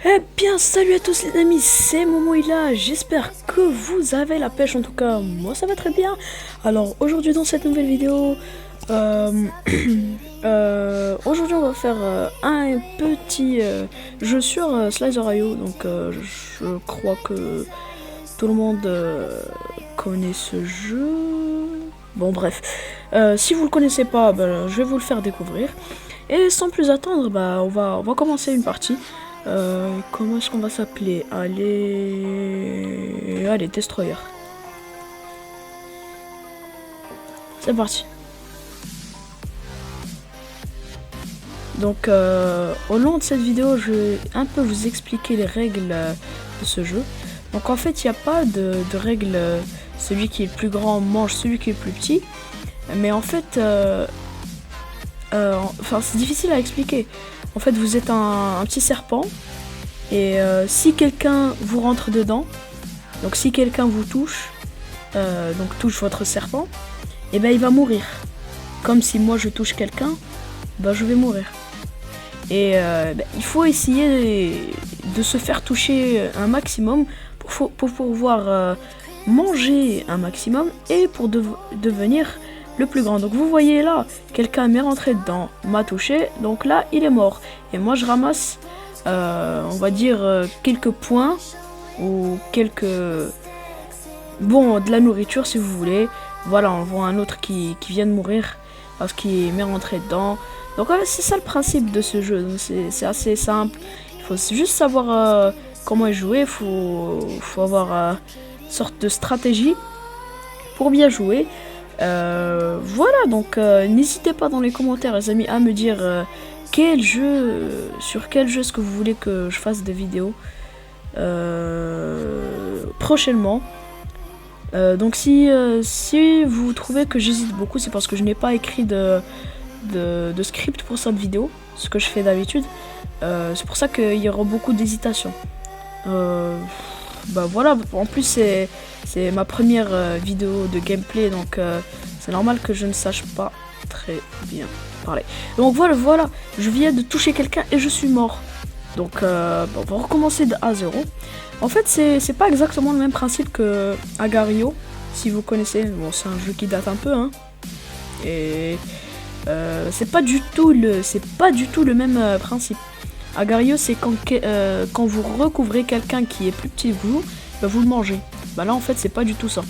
Eh bien, salut à tous les amis, c'est Momoïla, j'espère que vous avez la pêche, en tout cas, moi ça va très bien. Alors, aujourd'hui dans cette nouvelle vidéo, euh, aujourd'hui on va faire un petit jeu sur Slicer.io, donc je crois que tout le monde connaît ce jeu. Bon bref, si vous le connaissez pas, je vais vous le faire découvrir. Et sans plus attendre, on va commencer une partie. Comment est-ce qu'on va s'appeler? Allez, Destroyer. C'est parti. Donc, au long de cette vidéo, je vais un peu vous expliquer les règles de ce jeu. Donc, en fait, il n'y a pas de règle. Celui qui est le plus grand mange celui qui est le plus petit. Mais en fait, c'est difficile à expliquer. En fait, vous êtes un petit serpent. Et si quelqu'un vous rentre dedans, donc si quelqu'un vous touche, donc touche votre serpent, et ben il va mourir. Comme si moi je touche quelqu'un, je vais mourir. Et il faut essayer de se faire toucher un maximum pour pouvoir manger un maximum et pour devenir le plus grand. Donc vous voyez là, quelqu'un m'est rentré dedans, m'a touché, donc là il est mort. Et moi je ramasse on va dire quelques points ou de la nourriture si vous voulez. Voilà, on voit un autre qui vient de mourir parce qu'il m'est rentré dedans. Donc c'est ça le principe de ce jeu. C'est assez simple. Il faut juste savoir comment y jouer. Il faut avoir une sorte de stratégie pour bien jouer. Voilà, donc n'hésitez pas dans les commentaires les amis à me dire sur quel jeu est-ce que vous voulez que je fasse des vidéos prochainement. Donc si vous trouvez que j'hésite beaucoup, c'est parce que je n'ai pas écrit de script pour cette vidéo, ce que je fais d'habitude. C'est pour ça qu'il y aura beaucoup d'hésitation. Voilà, en plus c'est ma première vidéo de gameplay, donc c'est normal que je ne sache pas très bien parler. Donc voilà, je viens de toucher quelqu'un et je suis mort. Donc on va recommencer de A0. En fait c'est pas exactement le même principe que Agario, si vous connaissez. Bon, c'est un jeu qui date un peu, hein. Et c'est pas du tout le même principe. Agario, c'est quand vous recouvrez quelqu'un qui est plus petit que vous, vous le mangez. Là en fait c'est pas du tout ça.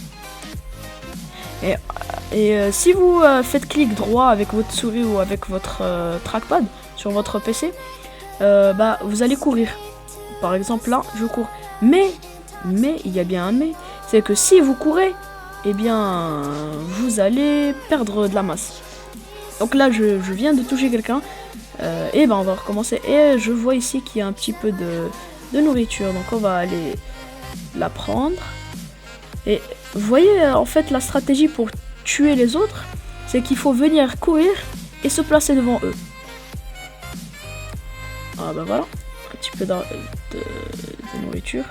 Et si vous faites clic droit avec votre souris ou avec votre trackpad sur votre PC, vous allez courir. Par exemple là, je cours. Mais il y a bien un mais, c'est que si vous courez, eh bien vous allez perdre de la masse. Donc là je viens de toucher quelqu'un, et on va recommencer. Et je vois ici qu'il y a un petit peu de nourriture, donc on va aller la prendre. Et vous voyez en fait la stratégie pour tuer les autres, c'est qu'il faut venir courir et se placer devant eux. Voilà, un petit peu de nourriture.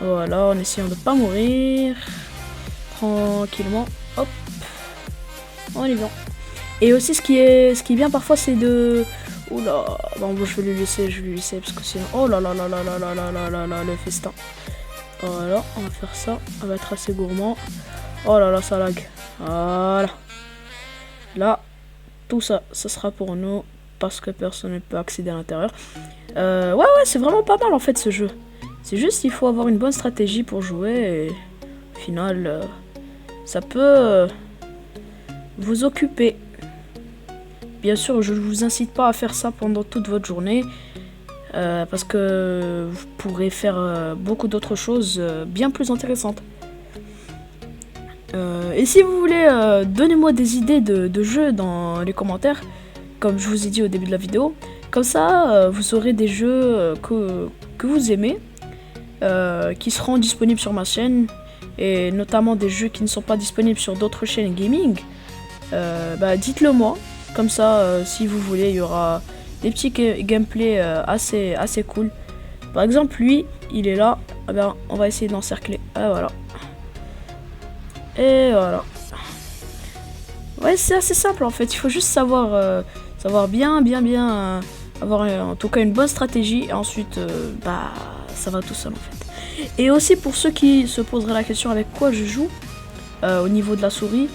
Voilà, en essayant de pas mourir. Tranquillement, hop. On est bien. Et aussi ce qui est bien parfois, c'est de... Oula, je vais lui laisser parce que sinon... Oh là là là là là là là là là là, le festin. Voilà, on va faire ça, on va être assez gourmand. Oh là là, ça lag. Voilà. Là, tout ça, ça sera pour nous parce que personne ne peut accéder à l'intérieur. Ouais, c'est vraiment pas mal en fait ce jeu. C'est juste il faut avoir une bonne stratégie pour jouer et au final, ça peut vous occuper. Bien sûr, je ne vous incite pas à faire ça pendant toute votre journée. Parce que vous pourrez faire beaucoup d'autres choses bien plus intéressantes. Et si vous voulez, donnez-moi des idées de jeux dans les commentaires, comme je vous ai dit au début de la vidéo. Comme ça, vous aurez des jeux que vous aimez, qui seront disponibles sur ma chaîne, et notamment des jeux qui ne sont pas disponibles sur d'autres chaînes gaming. Dites-le moi, comme ça, si vous voulez, il y aura des petits gameplays assez cool. Par exemple, lui, il est là. On va essayer de l'encercler. Voilà. Et voilà. Ouais, c'est assez simple en fait. Il faut juste savoir bien avoir en tout cas une bonne stratégie et ensuite bah ça va tout seul en fait. Et aussi pour ceux qui se poseraient la question avec quoi je joue au niveau de la souris,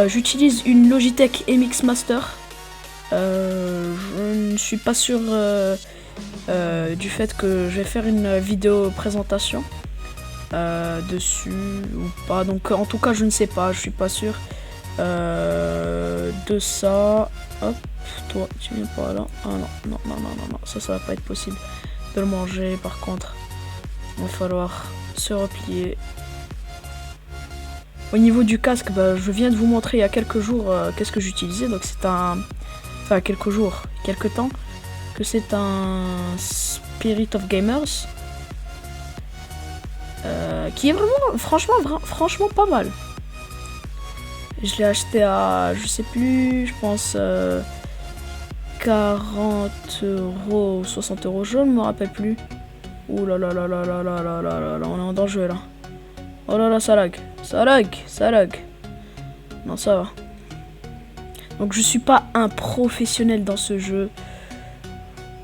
j'utilise une Logitech MX Master. Je ne suis pas sûr du fait que je vais faire une vidéo présentation dessus ou pas, donc en tout cas je ne sais pas, je suis pas sûr de ça. Hop, toi tu viens pas là. Ah non, ça va pas être possible de le manger. Par contre il va falloir se replier. Au niveau du casque, bah, je viens de vous montrer il y a quelques jours qu'est-ce que j'utilisais. Donc c'est un... Enfin quelques temps, que c'est un Spirit of Gamers. Qui est vraiment, franchement pas mal. Je l'ai acheté à, je sais plus, je pense 40 €, 60 €, je ne me rappelle plus. Ouh là là là là là là là là là là, on est en danger là. Oh là là, ça lag. Non, ça va. Donc je suis pas un professionnel dans ce jeu.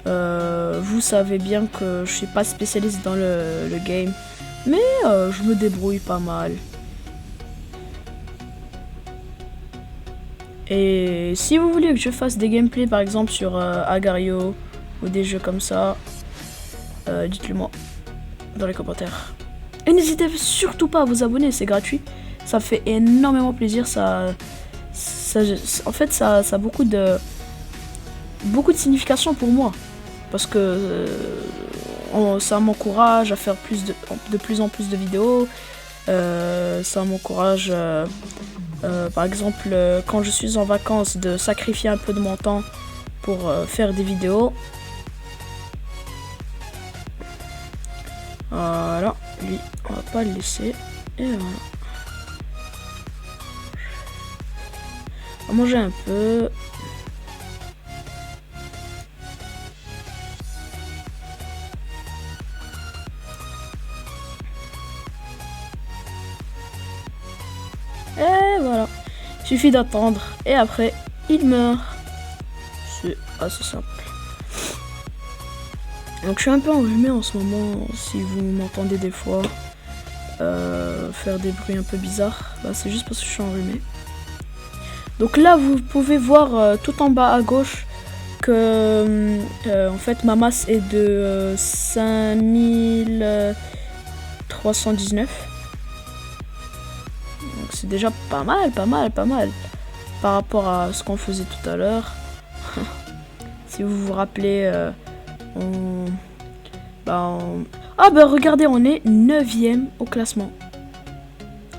Vous savez bien que je suis pas spécialiste dans le game. Mais je me débrouille pas mal. Et si vous voulez que je fasse des gameplays par exemple sur Agario ou des jeux comme ça, dites-le moi dans les commentaires. Et n'hésitez surtout pas à vous abonner, c'est gratuit. Ça fait énormément plaisir. En fait, ça a beaucoup de signification pour moi. Parce que ça m'encourage à faire de plus en plus de vidéos. Ça m'encourage, par exemple, quand je suis en vacances, de sacrifier un peu de mon temps pour faire des vidéos. Voilà, lui, on va pas le laisser. Et voilà. On va manger un peu. Et voilà. Il suffit d'attendre. Et après, il meurt. C'est assez simple. Donc je suis un peu enrhumé en ce moment. Si vous m'entendez des fois faire des bruits un peu bizarres, bah, c'est juste parce que je suis enrhumé. Donc là, vous pouvez voir tout en bas à gauche que en fait ma masse est de 5319. Donc c'est déjà pas mal par rapport à ce qu'on faisait tout à l'heure. Si vous vous rappelez, ah bah regardez, on est 9ème au classement.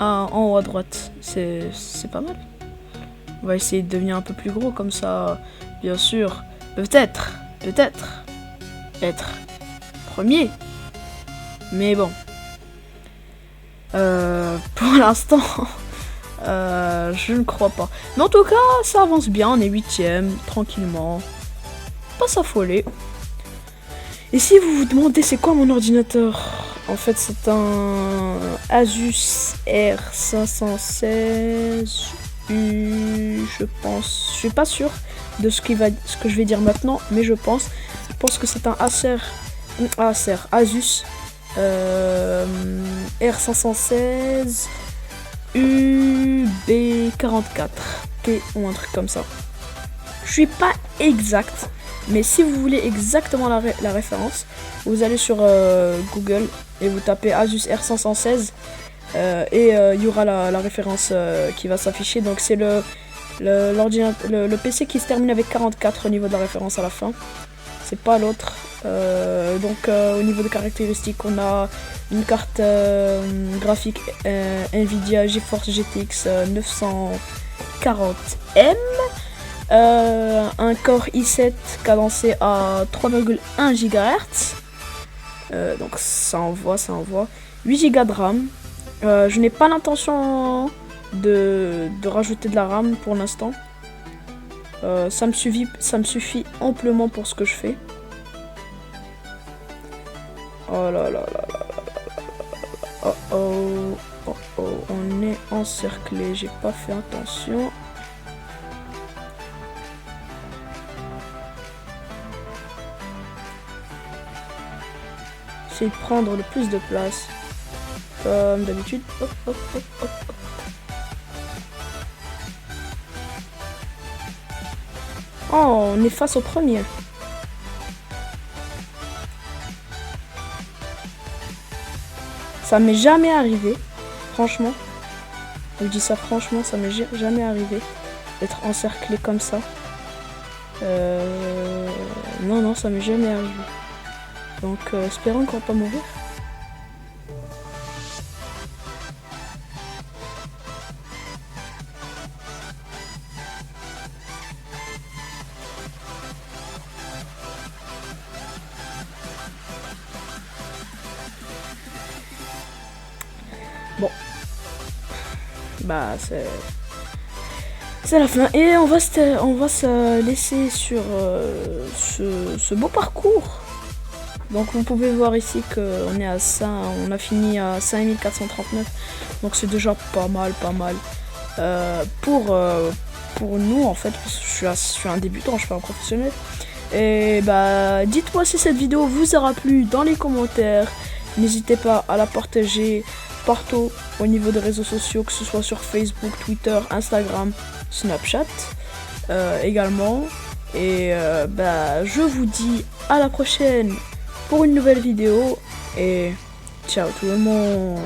Ah, en haut à droite, c'est pas mal. On va essayer de devenir un peu plus gros comme ça, bien sûr. Peut-être être premier. Mais bon. Pour l'instant, je ne crois pas. Mais en tout cas, ça avance bien. On est 8ème, tranquillement. Pas s'affoler. Et si vous vous demandez c'est quoi mon ordinateur, en fait c'est un Asus R516U, je pense. Je suis pas sûr de ce que je vais dire maintenant, mais je pense que c'est un Asus R516 UB44 T ou un truc comme ça. Je suis pas exact, mais si vous voulez exactement la référence, vous allez sur Google et vous tapez Asus R516 et il y aura la référence qui va s'afficher. Donc c'est le PC qui se termine avec 44 au niveau de la référence à la fin. C'est pas l'autre. Donc au niveau des caractéristiques, on a une carte graphique Nvidia GeForce GTX 940M. Un Core i7 cadencé à 3,1 GHz. Donc ça envoie. 8 Go de RAM. Je n'ai pas l'intention de rajouter de la RAM pour l'instant. Ça me suffit amplement pour ce que je fais. Oh là là là là. Oh, on est encerclé. J'ai pas fait attention. essayer de prendre le plus de place. Comme d'habitude. Hop, hop, hop, hop, hop. Oh, on est face au premier. Ça m'est jamais arrivé, franchement. Je dis ça franchement, ça m'est jamais arrivé d'être encerclé comme ça. Non, non, ça m'est jamais arrivé. Donc, espérons qu'on va pas mourir. Bon. Bah, c'est la fin. Et on va se laisser sur ce beau parcours. Donc vous pouvez voir ici qu'on est à 5, on a fini à 5439. Donc c'est déjà pas mal. Pour nous en fait, parce que je suis un débutant, je suis pas un professionnel. Et bah dites-moi si cette vidéo vous aura plu dans les commentaires. N'hésitez pas à la partager partout au niveau des réseaux sociaux, que ce soit sur Facebook, Twitter, Instagram, Snapchat également. Et bah je vous dis à la prochaine pour une nouvelle vidéo et ciao tout le monde.